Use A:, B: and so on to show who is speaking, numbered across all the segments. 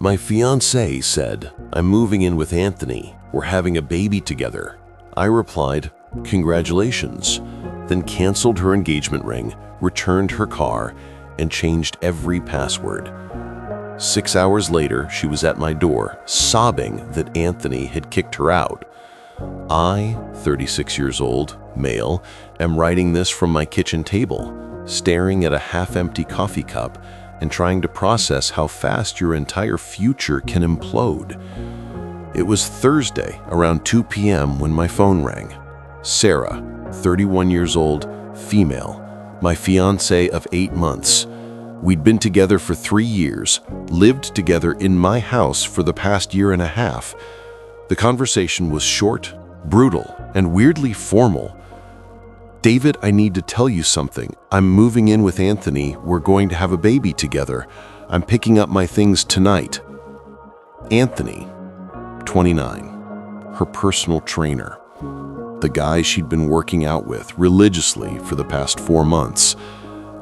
A: My fiancé said, "I'm moving in with Anthony. We're having a baby together." I replied, "Congratulations," then canceled her engagement ring, returned her car, and changed every password. 6 hours later, she was at my door, sobbing that Anthony had kicked her out. I, 36 years old, male, am writing this from my kitchen table, staring at a half-empty coffee cup and trying to process how fast your entire future can implode. It was Thursday around 2 p.m. when my phone rang. Sarah, 31 years old, female, my fiancé of 8 months. We'd been together for 3 years, lived together in my house for the past year and a half. The conversation was short, brutal, and weirdly formal. "David, I need to tell you something. I'm moving in with Anthony. We're going to have a baby together. I'm picking up my things tonight." Anthony, 29, her personal trainer, the guy she'd been working out with religiously for the past 4 months.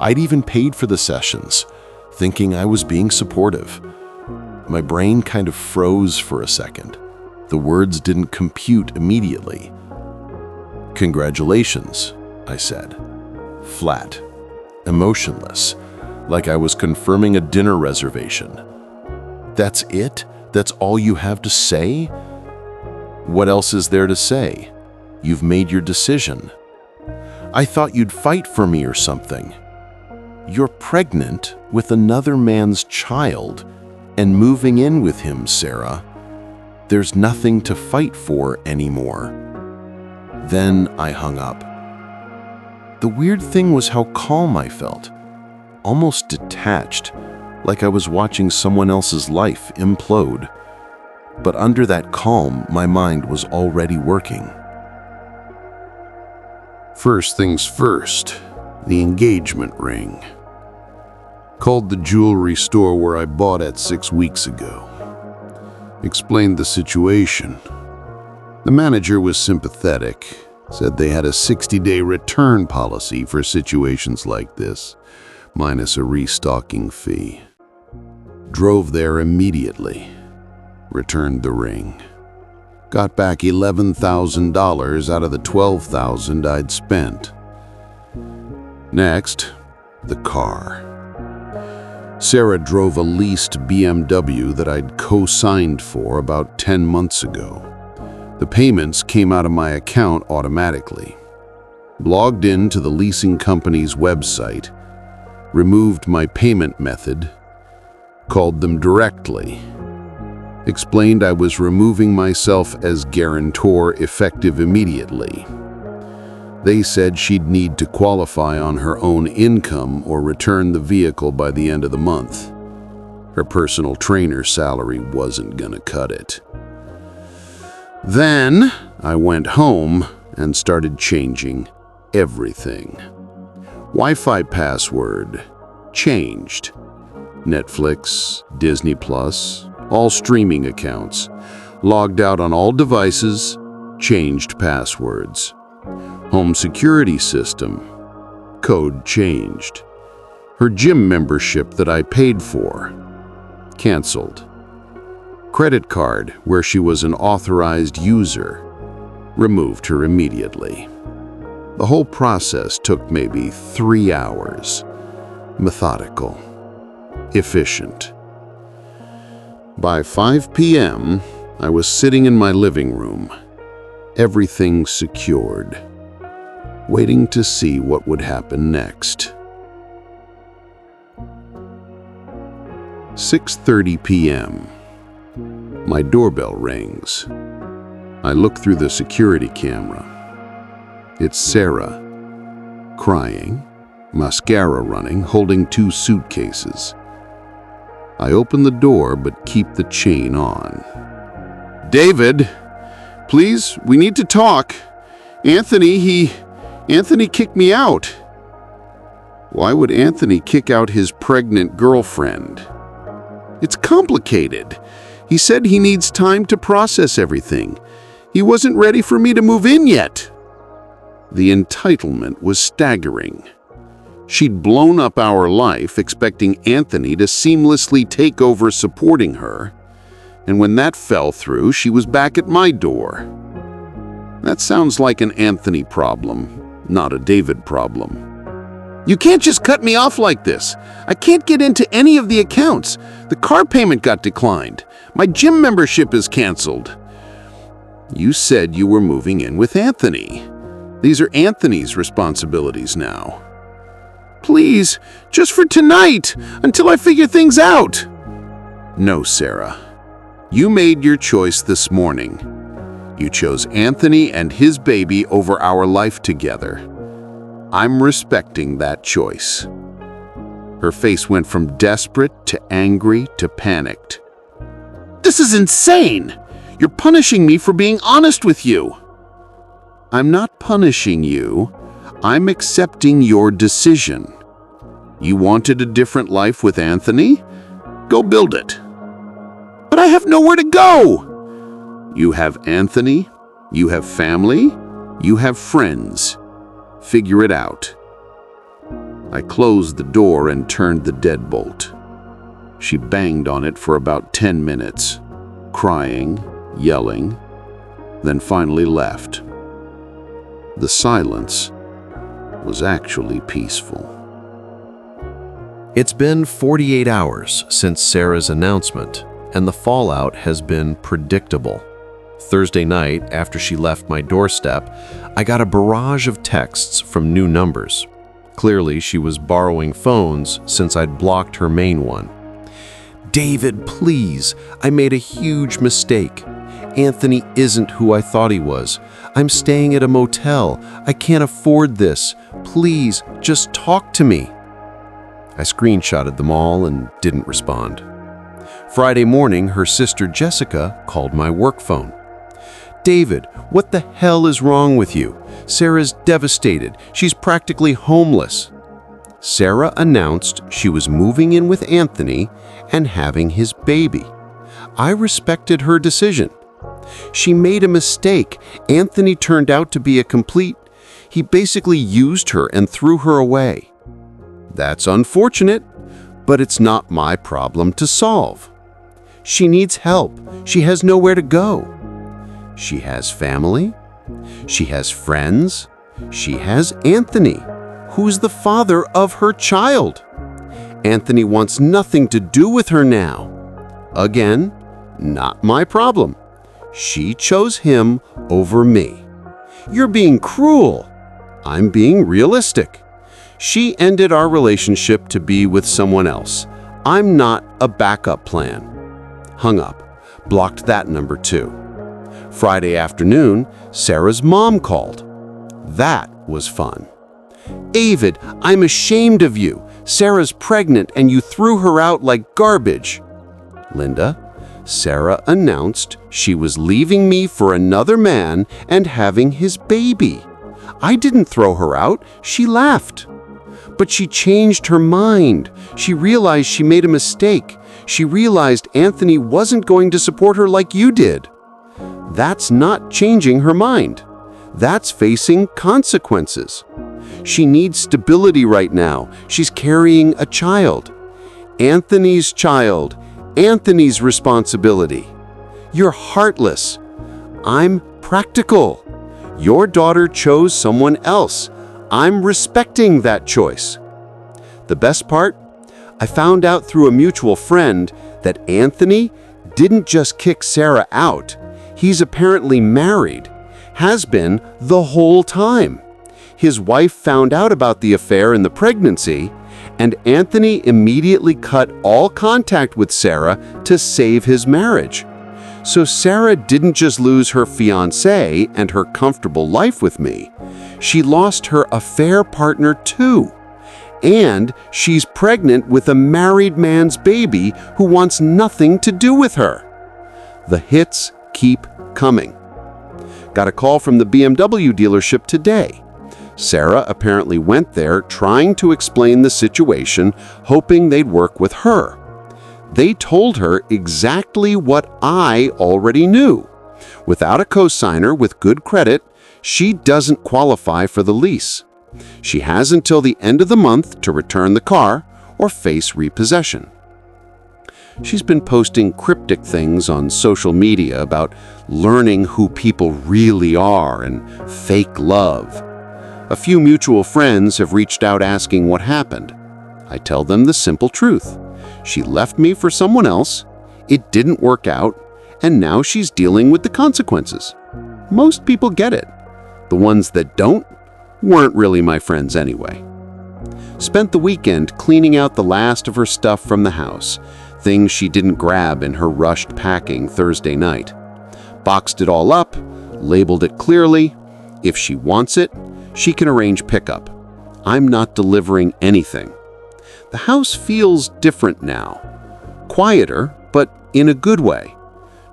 A: I'd even paid for the sessions, thinking I was being supportive. My brain kind of froze for a second. The words didn't compute immediately. "Congratulations," I said. Flat, emotionless, like I was confirming a dinner reservation. "That's it? That's all you have to say?" "What else is there to say? You've made your decision." "I thought you'd fight for me or something." "You're pregnant with another man's child and moving in with him, Sarah. There's nothing to fight for anymore." Then I hung up. The weird thing was how calm I felt, almost detached, like I was watching someone else's life implode. But under that calm, my mind was already working.
B: First things first, the engagement ring. Called the jewelry store where I bought it 6 weeks ago. Explained the situation. The manager was sympathetic, said they had a 60-day return policy for situations like this, minus a restocking fee. Drove there immediately. Returned the ring. Got back $11,000 out of the $12,000 I'd spent. Next, the car. Sarah drove a leased BMW that I'd co-signed for about 10 months ago. The payments came out of my account automatically. Logged into the leasing company's website, removed my payment method, called them directly. Explained I was removing myself as guarantor effective immediately. They said she'd need to qualify on her own income or return the vehicle by the end of the month. Her personal trainer's salary wasn't gonna cut it. Then I went home and started changing everything. Wi-Fi password changed. Netflix, Disney Plus, all streaming accounts. Logged out on all devices, changed passwords. Home security system, code changed. Her gym membership that I paid for, canceled. Credit card where she was an authorized user, removed her immediately. The whole process took maybe 3 hours. Methodical, efficient. By 5 p.m., I was sitting in my living room, everything secured, waiting to see what would happen next. 6:30 p.m. My doorbell rings. I look through the security camera. It's Sarah, crying, mascara running, holding 2 suitcases. I open the door but keep the chain on. "David, please, we need to talk. Anthony kicked me out." Why would Anthony kick out his pregnant girlfriend? It's complicated. He said he needs time to process everything. He wasn't ready for me to move in yet. The entitlement was staggering. She'd blown up our life, expecting Anthony to seamlessly take over supporting her, and when that fell through, she was back at my door. That sounds like an Anthony problem, not a David problem. You can't just cut me off like this. I can't get into any of the accounts. The car payment got declined. My gym membership is canceled. You said you were moving in with Anthony. These are Anthony's responsibilities now. Please, just for tonight, until I figure things out. No, Sarah. You made your choice this morning. You chose Anthony and his baby over our life together. I'm respecting that choice. Her face went from desperate to angry to panicked. This is insane! You're punishing me for being honest with you. I'm not punishing you. I'm accepting your decision. You wanted a different life with Anthony? Go build it. But I have nowhere to go! You have Anthony, you have family, you have friends. Figure it out. I closed the door and turned the deadbolt. She banged on it for about 10 minutes, crying, yelling, then finally left. The silence was actually peaceful.
A: It's been 48 hours since Sarah's announcement, and the fallout has been predictable. Thursday night, after she left my doorstep, I got a barrage of texts from new numbers. Clearly, she was borrowing phones since I'd blocked her main one. David, please, I made a huge mistake. Anthony isn't who I thought he was. I'm staying at a motel. I can't afford this. Please, just talk to me. I screenshotted them all and didn't respond. Friday morning, her sister Jessica called my work phone. David, what the hell is wrong with you? Sarah's devastated. She's practically homeless. Sarah announced she was moving in with Anthony and having his baby. I respected her decision. She made a mistake. Anthony turned out to be he basically used her and threw her away. That's unfortunate, but it's not my problem to solve. She needs help. She has nowhere to go. She has family. She has friends. She has Anthony, who's the father of her child. Anthony wants nothing to do with her now. Again, not my problem. She chose him over me. You're being cruel. I'm being realistic. She ended our relationship to be with someone else. I'm not a backup plan. Hung up. Blocked that number too. Friday afternoon, Sarah's mom called. That was fun. David, I'm ashamed of you. Sarah's pregnant and you threw her out like garbage. Linda, Sarah announced she was leaving me for another man and having his baby. I didn't throw her out. She left. But she changed her mind. She realized she made a mistake. She realized Anthony wasn't going to support her like you did. That's not changing her mind. That's facing consequences. She needs stability right now. She's carrying a child. Anthony's child. Anthony's responsibility. You're heartless. I'm practical. Your daughter chose someone else. I'm respecting that choice. The best part? I found out through a mutual friend that Anthony didn't just kick Sarah out. He's apparently married, has been the whole time. His wife found out about the affair and the pregnancy, and Anthony immediately cut all contact with Sarah to save his marriage. So Sarah didn't just lose her fiancé and her comfortable life with me. She lost her affair partner too. And she's pregnant with a married man's baby who wants nothing to do with her. The hits keep coming. Got a call from the BMW dealership today. Sarah apparently went there trying to explain the situation, hoping they'd work with her. They told her exactly what I already knew. Without a cosigner with good credit, she doesn't qualify for the lease.
B: She has until the end of the month to return the car or face repossession. She's been posting cryptic things on social media about learning who people really are and fake love. A few mutual friends have reached out asking what happened. I tell them the simple truth. She left me for someone else, it didn't work out, and now she's dealing with the consequences. Most people get it. The ones that don't weren't really my friends anyway. Spent the weekend cleaning out the last of her stuff from the house, things she didn't grab in her rushed packing Thursday night. Boxed it all up, labeled it clearly. If she wants it, she can arrange pickup. I'm not delivering anything. The house feels different now. Quieter, but in a good way.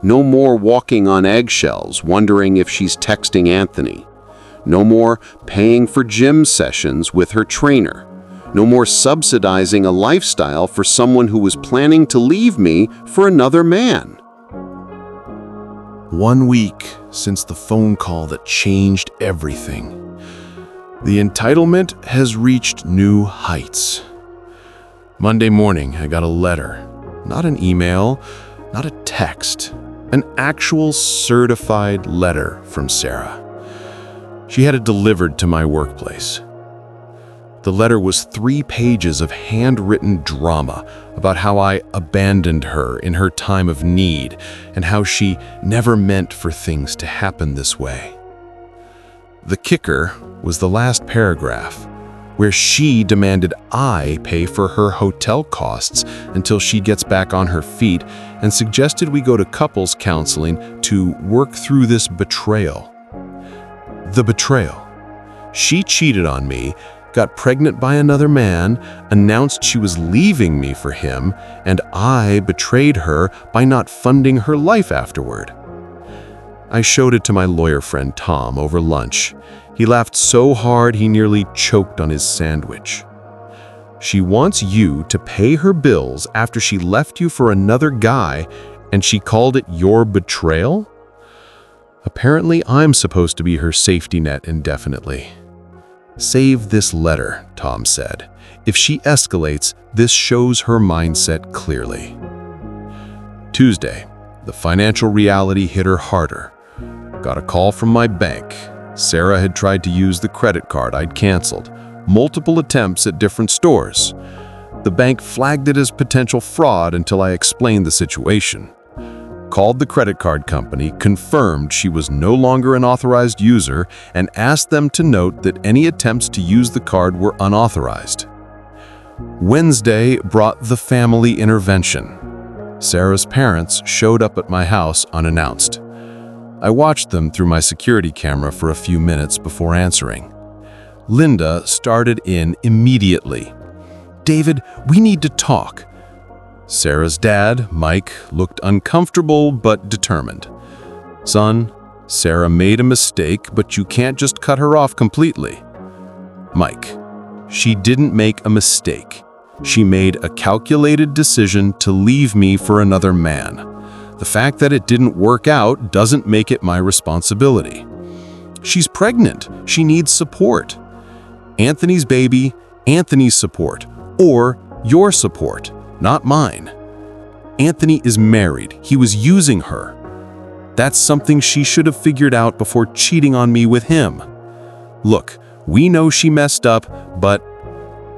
B: No more walking on eggshells, wondering if she's texting Anthony. No more paying for gym sessions with her trainer. No more subsidizing a lifestyle for someone who was planning to leave me for another man.
C: 1 week since the phone call that changed everything. The entitlement has reached new heights. Monday morning, I got a letter. Not an email, not a text. An actual certified letter from Sarah. She had it delivered to my workplace. The letter was 3 pages of handwritten drama about how I abandoned her in her time of need and how she never meant for things to happen this way. The kicker was the last paragraph, where she demanded I pay for her hotel costs until she gets back on her feet and suggested we go to couples counseling to work through this betrayal. The betrayal. She cheated on me, got pregnant by another man, announced she was leaving me for him, and I betrayed her by not funding her life afterward. I showed it to my lawyer friend Tom over lunch. He laughed so hard he nearly choked on his sandwich. She wants you to pay her bills after she left you for another guy, and she called it your betrayal? Apparently, I'm supposed to be her safety net indefinitely. Save this letter, Tom said. If she escalates, this shows her mindset clearly. Tuesday, the financial reality hit her harder. Got a call from my bank. Sarah had tried to use the credit card I'd canceled. Multiple attempts at different stores. The bank flagged it as potential fraud until I explained the situation. Called the credit card company, confirmed she was no longer an authorized user, and asked them to note that any attempts to use the card were unauthorized. Wednesday brought the family intervention. Sarah's parents showed up at my house unannounced. I watched them through my security camera for a few minutes before answering. Linda started in immediately. "David, we need to talk." Sarah's dad, Mike, looked uncomfortable but determined. "Son, Sarah made a mistake, but you can't just cut her off completely." Mike, "She didn't make a mistake. She made a calculated decision to leave me for another man. The fact that it didn't work out doesn't make it my responsibility. She's pregnant. She needs support. Anthony's baby, Anthony's support, or your support. Not mine. Anthony is married. He was using her. That's something she should have figured out before cheating on me with him. Look, we know she messed up, but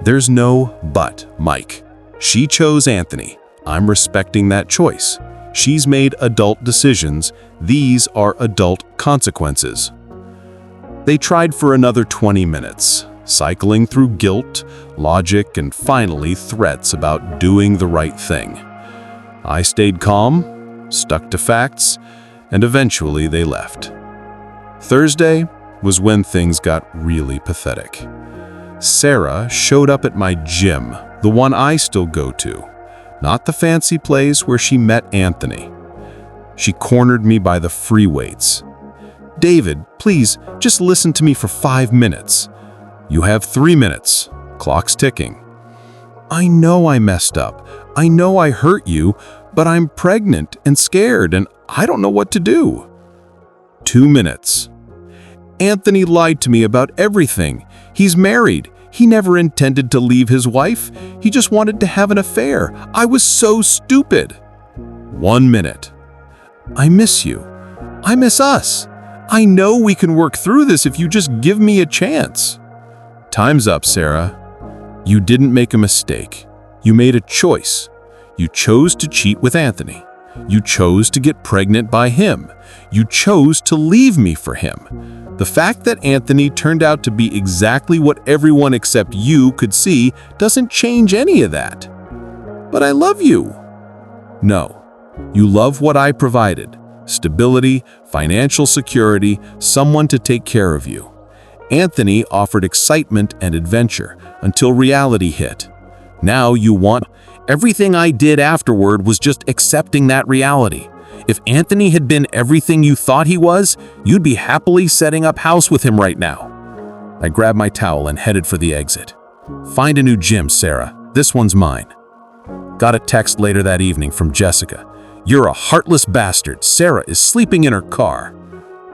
C: there's no but, Mike. She chose Anthony. I'm respecting that choice. She's made adult decisions. These are adult consequences." They tried for another 20 minutes. Cycling through guilt, logic, and finally threats about doing the right thing. I stayed calm, stuck to facts, and eventually they left. Thursday was when things got really pathetic. Sarah showed up at my gym, the one I still go to, not the fancy place where she met Anthony. She cornered me by the free weights. "David, please, just listen to me for 5 minutes. You have 3 minutes. Clock's ticking." "I know I messed up. I know I hurt you, but I'm pregnant and scared and I don't know what to do." 2 minutes. "Anthony lied to me about everything. He's married. He never intended to leave his wife. He just wanted to have an affair. I was so stupid. 1 minute. I miss you. I miss us. I know we can work through this if you just give me a chance. Time's up, Sarah. You didn't make a mistake. You made a choice. You chose to cheat with Anthony. You chose to get pregnant by him. You chose to leave me for him. The fact that Anthony turned out to be exactly what everyone except you could see doesn't change any of that. But I love you. No, you love what I provided. Stability, financial security, someone to take care of you. Anthony offered excitement and adventure until reality hit. Now you want. Everything I did afterward was just accepting that reality. If Anthony had been everything you thought he was, you'd be happily setting up house with him right now. I grabbed my towel and headed for the exit. Find a new gym, Sarah. This one's mine. Got a text later that evening from Jessica. You're a heartless bastard. Sarah is sleeping in her car.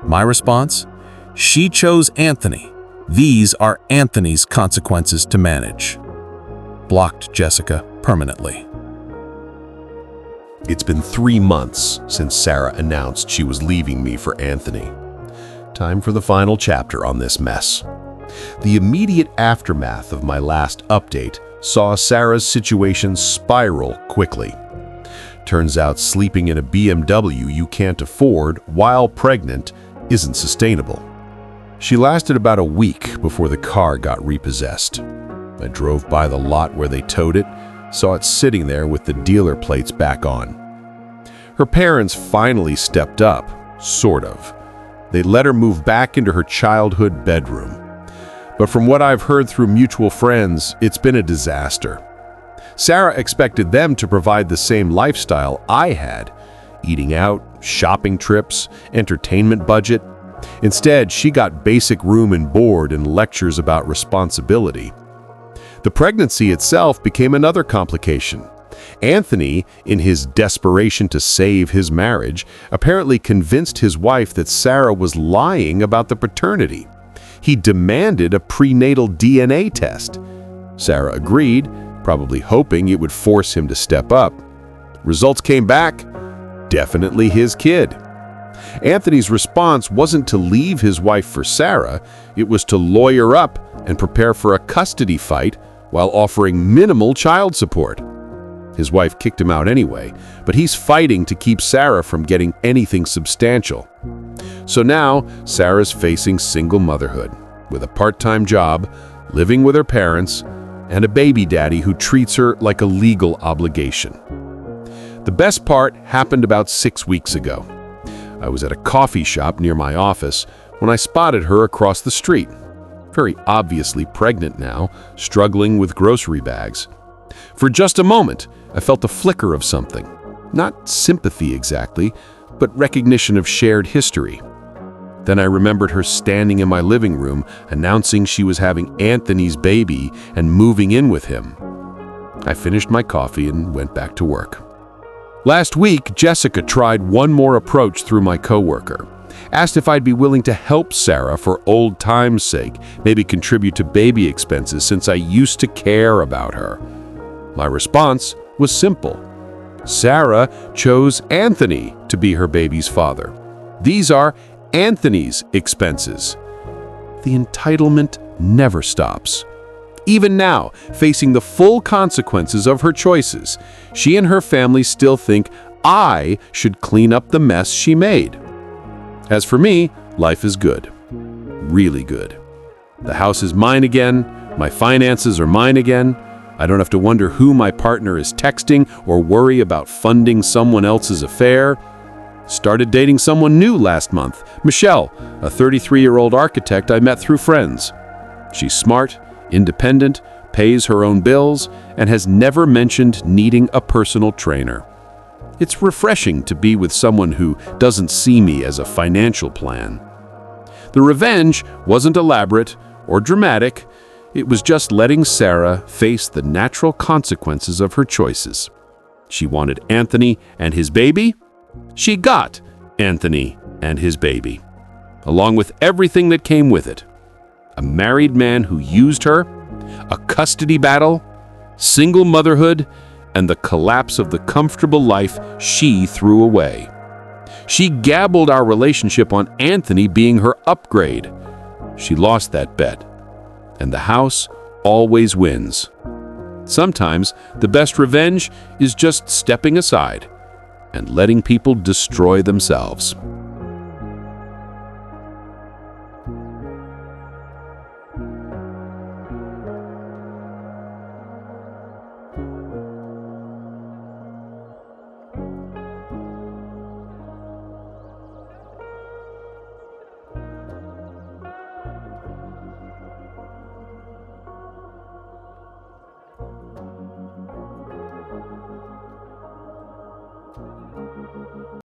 C: My response? She chose Anthony. These are Anthony's consequences to manage. Blocked Jessica permanently.
A: It's been 3 months since Sarah announced she was leaving me for Anthony. Time for the final chapter on this mess. The immediate aftermath of my last update saw Sarah's situation spiral quickly. Turns out sleeping in a BMW you can't afford while pregnant isn't sustainable. She lasted about a week before the car got repossessed. I drove by the lot where they towed it, saw it sitting there with the dealer plates back on. Her parents finally stepped up, sort of. They let her move back into her childhood bedroom. But from what I've heard through mutual friends, it's been a disaster. Sarah expected them to provide the same lifestyle I had, eating out, shopping trips, entertainment budget. Instead, she got basic room and board and lectures about responsibility. The pregnancy itself became another complication. Anthony, in his desperation to save his marriage, apparently convinced his wife that Sarah was lying about the paternity. He demanded a prenatal DNA test. Sarah agreed, probably hoping it would force him to step up. Results came back. Definitely his kid. Anthony's response wasn't to leave his wife for Sarah, it was to lawyer up and prepare for a custody fight while offering minimal child support. His wife kicked him out anyway, but he's fighting to keep Sarah from getting anything substantial. So now, Sarah's facing single motherhood, with a part-time job, living with her parents, and a baby daddy who treats her like a legal obligation. The best part happened about 6 weeks ago. I was at a coffee shop near my office when I spotted her across the street. Very obviously pregnant now, struggling with grocery bags. For just a moment, I felt a flicker of something. Not sympathy exactly, but recognition of shared history. Then I remembered her standing in my living room, announcing she was having Anthony's baby and moving in with him. I finished my coffee and went back to work. Last week, Jessica tried one more approach through my coworker. Asked if I'd be willing to help Sarah for old time's sake, maybe contribute to baby expenses since I used to care about her. My response was simple. Sarah chose Anthony to be her baby's father. These are Anthony's expenses. The entitlement never stops. Even now, facing the full consequences of her choices, she and her family still think I should clean up the mess she made. As for me, life is good. Really good. The house is mine again. My finances are mine again. I don't have to wonder who my partner is texting or worry about funding someone else's affair. Started dating someone new last month, Michelle, a 33-year-old architect I met through friends. She's smart, independent, pays her own bills, and has never mentioned needing a personal trainer. It's refreshing to be with someone who doesn't see me as a financial plan. The revenge wasn't elaborate or dramatic. It was just letting Sarah face the natural consequences of her choices. She wanted Anthony and his baby. She got Anthony and his baby, along with everything that came with it.
D: a married man who used her, a custody battle, single motherhood, and the collapse of the comfortable life she threw away. She gambled our relationship on Anthony being her upgrade. She lost that bet, and the house always wins. Sometimes the best revenge is just stepping aside and letting people destroy themselves.